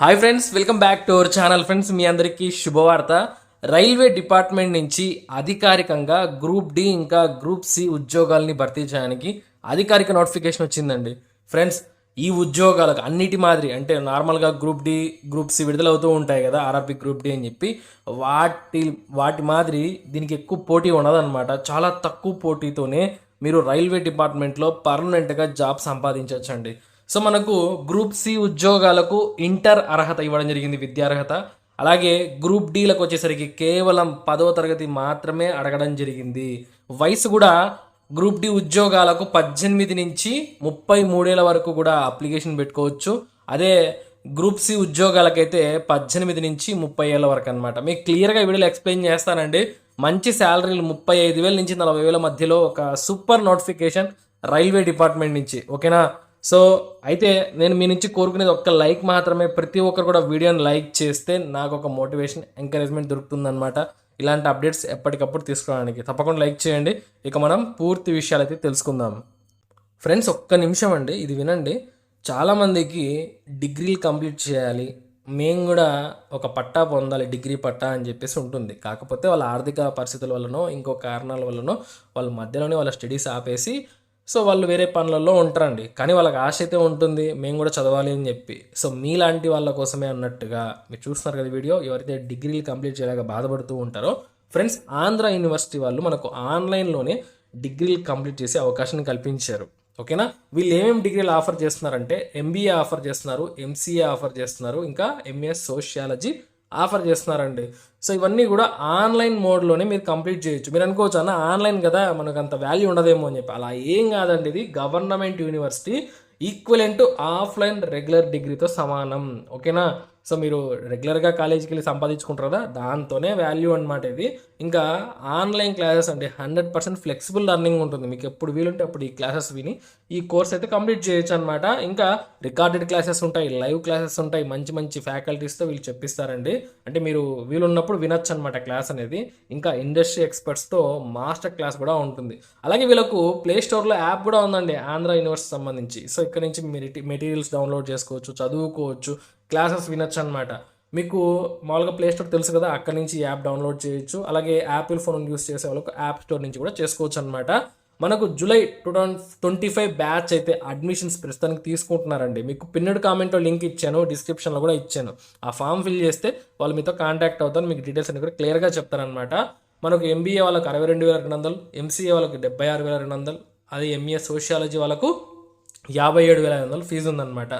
Hi friends, welcome back to our channel. Friends, మీ అందరికీ శుభవార్త. రైల్వే డిపార్ట్మెంట్ నుంచి అధికారికంగా గ్రూప్ డి ఇంకా గ్రూప్ సి ఉద్యోగాల్ని భర్తీ చేయడానికి అధికారిక నోటిఫికేషన్ వచ్చిందండి. ఫ్రెండ్స్, ఈ ఉద్యోగాలకు అన్నిటి మాదిరి అంటే నార్మల్గా గ్రూప్ డి గ్రూప్ సి విడుదలవుతూ ఉంటాయి కదా, ఆర్ఆర్బి గ్రూప్ డి అని చెప్పి వాటి వాటి మాదిరి దీనికి ఎక్కువ పోటీ ఉండదన్నమాట. చాలా తక్కువ పోటీతోనే మీరు రైల్వే డిపార్ట్మెంట్లో పర్మనెంట్గా జాబ్ సంపాదించవచ్చండి. సో మనకు గ్రూప్ సి ఉద్యోగాలకు ఇంటర్ అర్హత ఇవ్వడం జరిగింది, విద్యార్హత. అలాగే గ్రూప్ డీలకు వచ్చేసరికి కేవలం 10వ తరగతి మాత్రమే అడగడం జరిగింది. వయసు కూడా గ్రూప్ డి ఉద్యోగాలకు 18 నుంచి 33 ఏళ్ళ వరకు కూడా అప్లికేషన్ పెట్టుకోవచ్చు. అదే గ్రూప్ సి ఉద్యోగాలకైతే 18 నుంచి 30 ఏళ్ళ వరకు అనమాట. మీకు క్లియర్గా ఈ వీడియోలో ఎక్స్ప్లెయిన్ చేస్తానండి. మంచి శాలరీలు 35,000 నుంచి 40,000 మధ్యలో ఒక సూపర్ నోటిఫికేషన్ రైల్వే డిపార్ట్మెంట్ నుంచి. ఓకేనా? సో అయితే నేను మీ నుంచి కోరుకునేది ఒక్క లైక్ మాత్రమే. ప్రతి ఒక్కరు కూడా వీడియోని లైక్ చేస్తే నాకు ఒక మోటివేషన్, ఎంకరేజ్మెంట్ దొరుకుతుందన్నమాట. ఇలాంటి అప్డేట్స్ ఎప్పటికప్పుడు తీసుకోవడానికి తప్పకుండా లైక్ చేయండి. ఇక మనం పూర్తి విషయాలు అయితే తెలుసుకుందాం. ఫ్రెండ్స్, ఒక్క నిమిషం అండి, ఇది వినండి. చాలామందికి డిగ్రీలు కంప్లీట్ చేయాలి, మేము కూడా ఒక పట్టా పొందాలి, డిగ్రీ పట్టా అని చెప్పేసి ఉంటుంది. కాకపోతే వాళ్ళ ఆర్థిక పరిస్థితుల వల్లనో ఇంకో కారణాల వల్లనో వాళ్ళ మధ్యలోనే వాళ్ళ స్టడీస్ ఆపేసి సో వాళ్ళు వేరే పనులలో ఉంటారండి. కానీ వాళ్ళకి ఆశ అయితే ఉంటుంది, మేము కూడా చదవాలి అని చెప్పి. సో మీలాంటి వాళ్ళ కోసమే అన్నట్టుగా మీరు చూస్తున్నారు కదా వీడియో. ఎవరైతే డిగ్రీలు కంప్లీట్ చేయలేక బాధపడుతూ ఉంటారో ఫ్రెండ్స్, ఆంధ్ర యూనివర్సిటీ వాళ్ళు మనకు ఆన్లైన్లోనే డిగ్రీలు కంప్లీట్ చేసే అవకాశాన్ని కల్పించారు. ఓకేనా? వీళ్ళు ఏమేమి డిగ్రీలు ఆఫర్ చేస్తున్నారంటే ఎంబీఏ ఆఫర్ చేస్తున్నారు, ఎంసీఏ ఆఫర్ చేస్తున్నారు, ఇంకా ఎంఏ సోషియాలజీ ఆఫర్ చేస్తున్నారండి. సో ఇవన్నీ కూడా ఆన్లైన్ మోడ్లోనే మీరు కంప్లీట్ చేయొచ్చు. మీరు అనుకోవచ్చు, అన్న ఆన్లైన్ కదా మనకు అంత వాల్యూ ఉండదేమో అని చెప్పి. అలా ఏం కాదండి, ఇది government university, equivalent offline regular డిగ్రీతో సమానం. ఓకేనా? సో మీరు రెగ్యులర్గా కాలేజీకి వెళ్ళి సంపాదించుకుంటారు కదా, దాంతోనే వాల్యూ అనమాట ఇది. ఇంకా ఆన్లైన్ క్లాసెస్ అంటే 100% ఫ్లెక్సిబుల్ లెర్నింగ్ ఉంటుంది. మీకు ఎప్పుడు వీలుంటే అప్పుడు ఈ క్లాసెస్ విని ఈ కోర్స్ అయితే కంప్లీట్ చేయొచ్చు అనమాట. ఇంకా రికార్డెడ్ క్లాసెస్ ఉంటాయి, లైవ్ క్లాసెస్ ఉంటాయి, మంచి మంచి ఫ్యాకల్టీస్తో వీళ్ళు చెప్పిస్తారండి. అంటే మీరు వీలున్నప్పుడు వినొచ్చు అనమాట క్లాస్ అనేది. ఇంకా ఇండస్ట్రీ ఎక్స్పర్ట్స్తో మాస్టర్ క్లాస్ కూడా ఉంటుంది. అలాగే వీళ్ళకు ప్లే స్టోర్లో యాప్ కూడా ఉందండి, ఆంధ్ర యూనివర్సిటీ సంబంధించి. సో ఇక్కడ నుంచి మెటీరియల్స్ డౌన్లోడ్ చేసుకోవచ్చు, చదువుకోవచ్చు, క్లాసెస్ వినొచ్చు అనమాట. మీకు మామూలుగా ప్లే స్టోర్ తెలుసు కదా, అక్కడ నుంచి యాప్ డౌన్లోడ్ చేయొచ్చు. అలాగే యాపిల్ ఫోన్ యూస్ చేసే వాళ్ళకు యాప్ స్టోర్ నుంచి కూడా చేసుకోవచ్చు అనమాట. మనకు జూలై 2025 బ్యాచ్ అయితే అడ్మిషన్స్ ప్రస్తుతానికి తీసుకుంటున్నారండి. మీకు పిన్నెడ్ కామెంట్లో లింక్ ఇచ్చాను, డిస్క్రిప్షన్లో కూడా ఇచ్చాను. ఆ ఫామ్ ఫిల్ చేస్తే వాళ్ళు మీతో కాంటాక్ట్ అవుతారు, మీకు డీటెయిల్స్ అన్ని కూడా క్లియర్గా చెప్తారనమాట. మనకు ఎంబీఏ వాళ్ళకు 62,200, ఎంసీఏ వాళ్ళకు 76,200, అదే ఎంఏ సోషియాలజీ వాళ్ళకు 57,500 ఫీజు ఉందన్నమాట.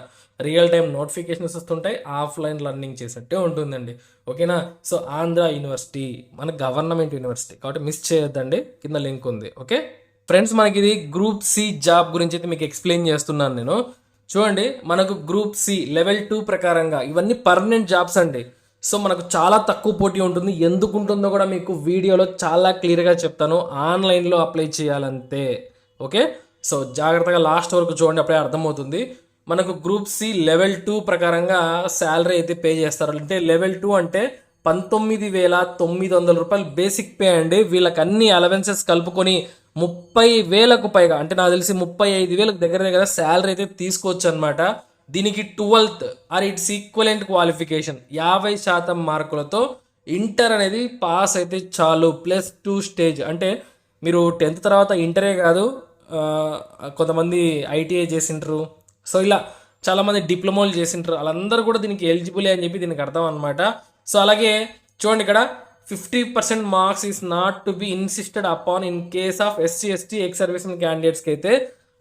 రియల్ టైం నోటిఫికేషన్స్ వస్తుంటాయి, ఆఫ్లైన్ లెర్నింగ్ చేసినట్టే ఉంటుందండి. ఓకేనా? సో ఆంధ్ర యూనివర్సిటీ మన గవర్నమెంట్ యూనివర్సిటీ కాబట్టి మిస్ చేయొద్దండి, కింద లింక్ ఉంది. ఓకే ఫ్రెండ్స్, మనకి ఇది గ్రూప్ సి జాబ్ గురించి అయితే మీకు ఎక్స్ప్లెయిన్ చేస్తున్నాను నేను. చూడండి, మనకు గ్రూప్ సి లెవెల్ 2 ప్రకారంగా ఇవన్నీ పర్మనెంట్ జాబ్స్ అండి. సో మనకు చాలా తక్కువ పోటీ ఉంటుంది. ఎందుకు ఉంటుందో కూడా మీకు వీడియోలో చాలా క్లియర్గా చెప్తాను. ఆన్లైన్లో అప్లై చేయాలంతే. ఓకే, సో జాగ్రత్తగా లాస్ట్ వరకు చూడండి, అప్పుడే అర్థమవుతుంది. మనకు గ్రూప్ సి లెవెల్ 2 ప్రకారంగా శాలరీ అయితే పే చేస్తారు. అంటే లెవెల్ 2 అంటే 19,900 రూపాయలు బేసిక్ పే అండి. వీళ్ళకి అన్ని అలవెన్సెస్ కలుపుకొని 30,000కు పైగా, అంటే నాకు తెలిసి 35,000 దగ్గర దగ్గర శాలరీ అయితే తీసుకోవచ్చు అనమాట. దీనికి 12th are it's equivalent qualification 50% మార్కులతో ఇంటర్ అనేది పాస్ అయితే చాలు. +2 స్టేజ్ అంటే మీరు 10th తర్వాత ఇంటరే కాదు, కొంతమంది ఐటీఐ చేసింటారు, సో ఇలా చాలామంది డిప్లొమాలు చేసింటారు, వాళ్ళందరూ కూడా దీనికి ఎలిజిబులే అని చెప్పి దీనికి అర్థం అనమాట. సో అలాగే చూడండి, ఇక్కడ 50% marks is not to be insisted upon in case of SC ST ex service క్యాండిడేట్స్కి అయితే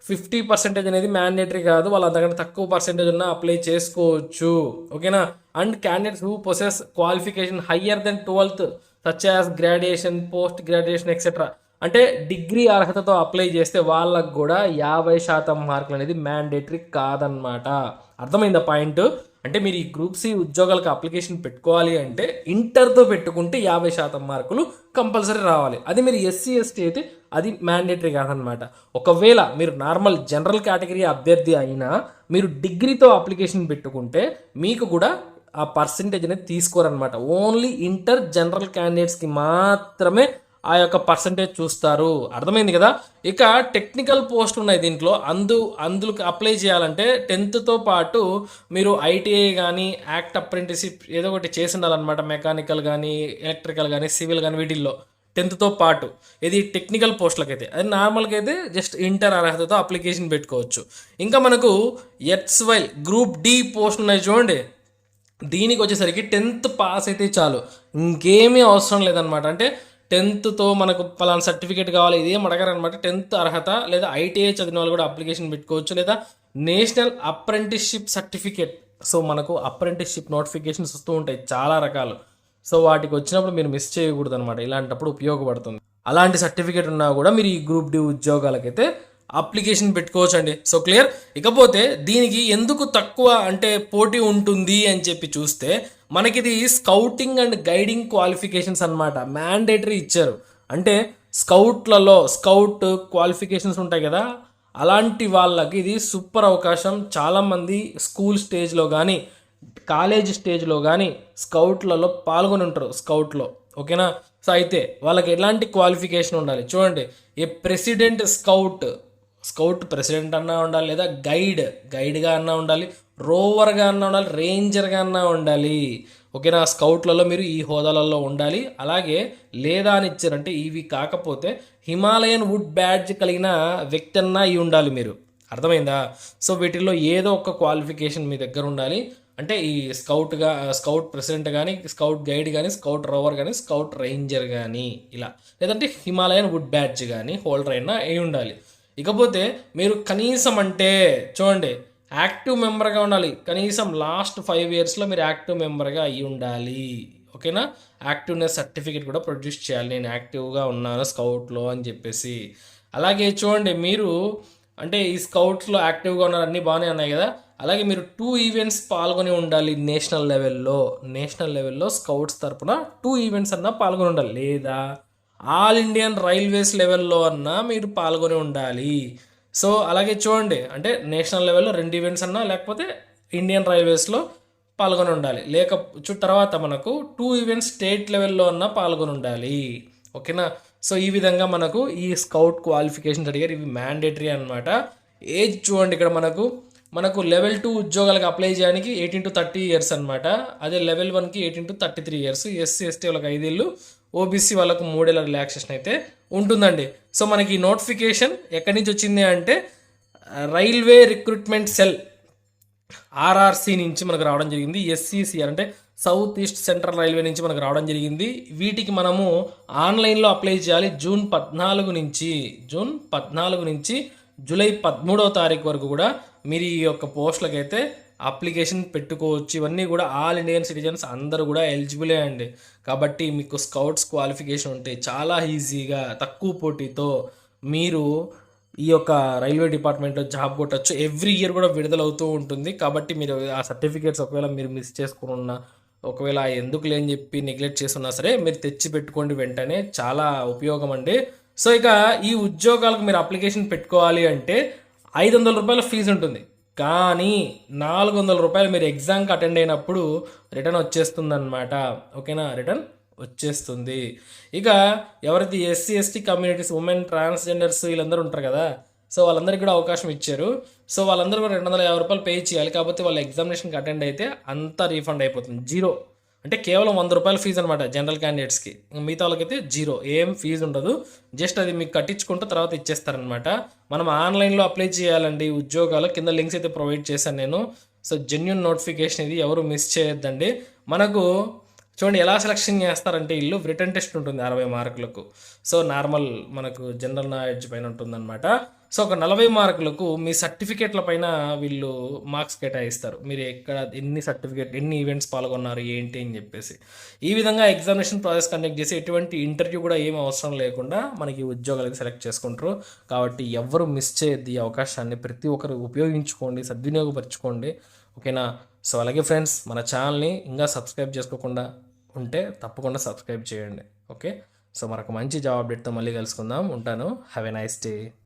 50% అనేది మ్యాండేటరీ కాదు, వాళ్ళు అంతకంటే తక్కువ పర్సెంటేజ్ ఉన్న అప్లై చేసుకోవచ్చు. ఓకేనా? And candidates who possess qualification higher then 12th such as graduation, post graduation etcetera, అంటే డిగ్రీ అర్హతతో అప్లై చేస్తే వాళ్ళకు కూడా 50% మార్కులు అనేది మ్యాండేటరీ కాదనమాట. అర్థమైందా పాయింట్? అంటే మీరు ఈ గ్రూప్ సి ఉద్యోగాలకు అప్లికేషన్ పెట్టుకోవాలి అంటే ఇంటర్తో పెట్టుకుంటే 50% మార్కులు కంపల్సరీ రావాలి. అది మీరు ఎస్సీ ఎస్టీ అయితే అది మ్యాండేటరీ కాదనమాట. ఒకవేళ మీరు నార్మల్ జనరల్ కేటగిరీ అభ్యర్థి అయినా మీరు డిగ్రీతో అప్లికేషన్ పెట్టుకుంటే మీకు కూడా ఆ పర్సంటేజ్ అనేది తీసుకోరనమాట. ఓన్లీ ఇంటర్ జనరల్ క్యాండిడేట్స్కి మాత్రమే ఆ యొక్క పర్సంటేజ్ చూస్తారు. అర్థమైంది కదా. ఇక టెక్నికల్ పోస్ట్ ఉన్నాయి దీంట్లో. అందులోకి అప్లై చేయాలంటే 10థ్తో పాటు మీరు ఐటీఐ కానీ యాక్ట్ అప్రెంటిస్షిప్ ఏదో ఒకటి చేసి ఉండాలన్నమాట. మెకానికల్ కానీ ఎలక్ట్రికల్ కానీ సివిల్ కానీ వీటిల్లో 10థ్తో పాటు. ఇది టెక్నికల్ పోస్టులకి అయితే. అది నార్మల్గా అయితే జస్ట్ ఇంటర్ అర్హతతో అప్లికేషన్ పెట్టుకోవచ్చు. ఇంకా మనకు ఎట్స్వైల్ గ్రూప్ డి పోస్ట్ ఉన్నాయి చూడండి. దీనికి వచ్చేసరికి 10థ్ పాస్ అయితే చాలు, ఇంకేమీ అవసరం లేదనమాట. అంటే 10థ్తో మనకు పలానా సర్టిఫికేట్ కావాలి ఇదేం అడగారనమాట. 10థ్ అర్హత లేదా ఐటీఐ చదివిన వాళ్ళు కూడా అప్లికేషన్ పెట్టుకోవచ్చు, లేదా నేషనల్ అప్రెంటిస్షిప్ సర్టిఫికేట్. సో మనకు అప్రెంటిస్షిప్ నోటిఫికేషన్స్ వస్తూ ఉంటాయి చాలా రకాలు. సో వాటికి వచ్చినప్పుడు మీరు మిస్ చేయకూడదు అనమాట. ఇలాంటప్పుడు ఉపయోగపడుతుంది. అలాంటి సర్టిఫికేట్ ఉన్నా కూడా మీరు ఈ గ్రూప్ డి ఉద్యోగాలకైతే అప్లికేషన్ పెట్టుకోవచ్చు అండి. So clear. ఇకపోతే దీనికి ఎందుకు తక్కువ అంటే పోటీ ఉంటుంది అని చెప్పి చూస్తే మనకిది స్కౌటింగ్ అండ్ గైడింగ్ క్వాలిఫికేషన్స్ అనమాట. మ్యాండేటరీ ఇచ్చారు. అంటే స్కౌట్ క్వాలిఫికేషన్స్ ఉంటాయి కదా, అలాంటి వాళ్ళకి ఇది సూపర్ అవకాశం. చాలామంది స్కూల్ స్టేజ్లో కానీ కాలేజ్ స్టేజ్లో కానీ స్కౌట్లలో పాల్గొని ఉంటారు స్కౌట్లో. ఓకేనా. సో అయితే వాళ్ళకి ఎలాంటి క్వాలిఫికేషన్ ఉండాలి చూడండి. ఏ ప్రెసిడెంట్ స్కౌట్ ప్రెసిడెంట్ అన్నా ఉండాలి, లేదా గైడ్గా అన్నా ఉండాలి, రోవర్గా అన్నా ఉండాలి, రేంజర్గా అన్నా ఉండాలి. ఓకేనా. స్కౌట్లలో మీరు ఈ హోదాలలో ఉండాలి. అలాగే లేదా అని ఇచ్చారంటే ఇవి కాకపోతే హిమాలయన్ వుడ్ బ్యాడ్జ్ కలిగిన వ్యక్తి అన్నా అయి ఉండాలి మీరు. అర్థమైందా. సో వీటిల్లో ఏదో ఒక క్వాలిఫికేషన్ మీ దగ్గర ఉండాలి. అంటే ఈ స్కౌట్ ప్రెసిడెంట్ కానీ, స్కౌట్ గైడ్ కానీ, స్కౌట్ రోవర్ కానీ, స్కౌట్ రేంజర్ కానీ ఇలా, లేదంటే హిమాలయన్ వుడ్ బ్యాడ్జ్ కానీ హోల్డర్ అయినా అయి ఉండాలి. ఇకపోతే మీరు కనీసం అంటే చూడండి యాక్టివ్ మెంబర్గా ఉండాలి. కనీసం లాస్ట్ 5 ఇయర్స్లో మీరు యాక్టివ్ మెంబర్గా అయ్యి ఉండాలి. ఓకేనా. యాక్టివ్నెస్ సర్టిఫికేట్ కూడా ప్రొడ్యూస్ చేయాలి, నేను యాక్టివ్గా ఉన్నాను స్కౌట్లో అని చెప్పేసి. అలాగే చూడండి మీరు అంటే ఈ స్కౌట్స్లో యాక్టివ్గా ఉన్నారు, అన్నీ బాగానే ఉన్నాయి కదా. అలాగే మీరు 2 ఈవెంట్స్ పాల్గొని ఉండాలి నేషనల్ లెవెల్లో స్కౌట్స్ తరపున 2 ఈవెంట్స్ అన్నా పాల్గొని ఉండాలి, లేదా ఆల్ ఇండియన్ రైల్వేస్ లెవెల్లో అన్నా మీరు పాల్గొని ఉండాలి. సో అలాగే చూడండి అంటే నేషనల్ లెవెల్లో 2 ఈవెంట్స్ అన్నా, లేకపోతే ఇండియన్ రైల్వేస్లో పాల్గొని ఉండాలి. తర్వాత మనకు 2 ఈవెంట్స్ స్టేట్ లెవెల్లో అన్నా పాల్గొని ఉండాలి. ఓకేనా. సో ఈ విధంగా మనకు ఈ స్కౌట్ క్వాలిఫికేషన్స్ అడిగారు. ఇవి మ్యాండేటరీ అనమాట. ఏజ్ చూడండి ఇక్కడ మనకు లెవెల్ 2 ఉద్యోగాలకు అప్లై చేయడానికి 18 to 30 ఇయర్స్ అనమాట. అదే లెవెల్ 1కి 18 to 33 ఇయర్స్. ఎస్సీ ఎస్టీ వాళ్ళకి 5 ఏళ్ళు, ఓబీసీ వాళ్ళకు 3 ఏళ్ళ రిలాక్సేషన్ అయితే ఉంటుందండి. సో మనకి నోటిఫికేషన్ ఎక్కడి నుంచి వచ్చింది అంటే రైల్వే రిక్రూట్మెంట్ సెల్ ఆర్ఆర్సీ నుంచి మనకు రావడం జరిగింది. ఎస్సీసీఆర్ అంటే సౌత్ ఈస్ట్ సెంట్రల్ రైల్వే నుంచి మనకు రావడం జరిగింది. వీటికి మనము ఆన్లైన్లో అప్లై చేయాలి. జూన్ 14 నుంచి జూలై 13వ తారీఖు వరకు కూడా మీరు ఈ యొక్క పోస్టులకు అయితే అప్లికేషన్ పెట్టుకోవచ్చు. ఇవన్నీ కూడా ఆల్ ఇండియన్ సిటిజన్స్ అందరూ కూడా ఎలిజిబులే అండి. కాబట్టి మీకు స్కౌట్స్ క్వాలిఫికేషన్ ఉంటే చాలా ఈజీగా తక్కువ పోటీతో మీరు ఈ యొక్క రైల్వే డిపార్ట్మెంట్లో జాబ్ కొట్టచ్చు. ఎవ్రీ ఇయర్ కూడా విడుదలవుతూ ఉంటుంది. కాబట్టి మీరు ఆ సర్టిఫికేట్స్ ఒకవేళ మీరు మిస్ చేసుకుని ఉన్నా, ఒకవేళ ఎందుకు లేని చెప్పి నెగ్లెక్ట్ చేస్తున్నా సరే మీరు తెచ్చి పెట్టుకోండి వెంటనే, చాలా ఉపయోగం అండి. సో ఇక ఈ ఉద్యోగాలకు మీరు అప్లికేషన్ పెట్టుకోవాలి అంటే 500 రూపాయల ఫీజు ఉంటుంది. కానీ 400 రూపాయలు మీరు ఎగ్జామ్కి అటెండ్ అయినప్పుడు రిటర్న్ వచ్చేస్తుంది అనమాట. ఓకేనా. రిటర్న్ వచ్చేస్తుంది. ఇక ఎవరైతే SC ST communities, women, transgenders వీళ్ళందరూ ఉంటారు కదా, సో వాళ్ళందరికీ కూడా అవకాశం ఇచ్చారు. సో వాళ్ళందరూ కూడా 250 రూపాయలు పే చేయాలి. కాకపోతే వాళ్ళ ఎగ్జామినేషన్కి అటెండ్ అయితే అంతా రీఫండ్ అయిపోతుంది. 0 అంటే కేవలం 100 రూపాయల ఫీజు అనమాట జనరల్ క్యాండిడేట్స్కి. మిగతా వాళ్ళకైతే 0, ఏం ఫీజు ఉండదు. జస్ట్ అది మీకు కట్టించుకుంటూ తర్వాత ఇచ్చేస్తారనమాట. మనం ఆన్లైన్లో అప్లై చేయాలండి ఉద్యోగాలు. కింద లింక్స్ అయితే ప్రొవైడ్ చేశాను నేను. సో జెన్యూన్ నోటిఫికేషన్ ఇది, ఎవరు మిస్ చేయొద్దండి. మనకు చూడండి ఎలా సెలెక్షన్ చేస్తారంటే వీళ్ళు రిటర్న్ టెస్ట్ ఉంటుంది 60 మార్కులకు. సో నార్మల్ మనకు జనరల్ నాలెడ్జ్ పైన ఉంటుందన్నమాట. సో ఒక 40 మార్కులకు మీ సర్టిఫికేట్ల పైన వీళ్ళు మార్క్స్ కేటాయిస్తారు. మీరు ఎన్ని ఈవెంట్స్ పాల్గొన్నారు ఏంటి అని చెప్పేసి. ఈ విధంగా ఎగ్జామినేషన్ ప్రాసెస్ కండక్ట్ చేసి ఎటువంటి ఇంటర్వ్యూ కూడా ఏం అవసరం లేకుండా మనకి ఉద్యోగాలకు సెలెక్ట్ చేసుకుంటారు. కాబట్టి ఎవరు మిస్ చేయొద్దు ఈ అవకాశాన్ని. ప్రతి ఒక్కరు ఉపయోగించుకోండి, సద్వినియోగపరచుకోండి. ఓకేనా. సో అలాగే ఫ్రెండ్స్, మన ఛానల్ని ఇంకా సబ్స్క్రైబ్ చేసుకోకుండా ఉంటే తప్పకుండా సబ్స్క్రైబ్ చేయండి. ఓకే. సో మరొక మంచి జాబ్ అప్డేట్తో మళ్ళీ కలుసుకుందాం. ఉంటాను. Have a nice day.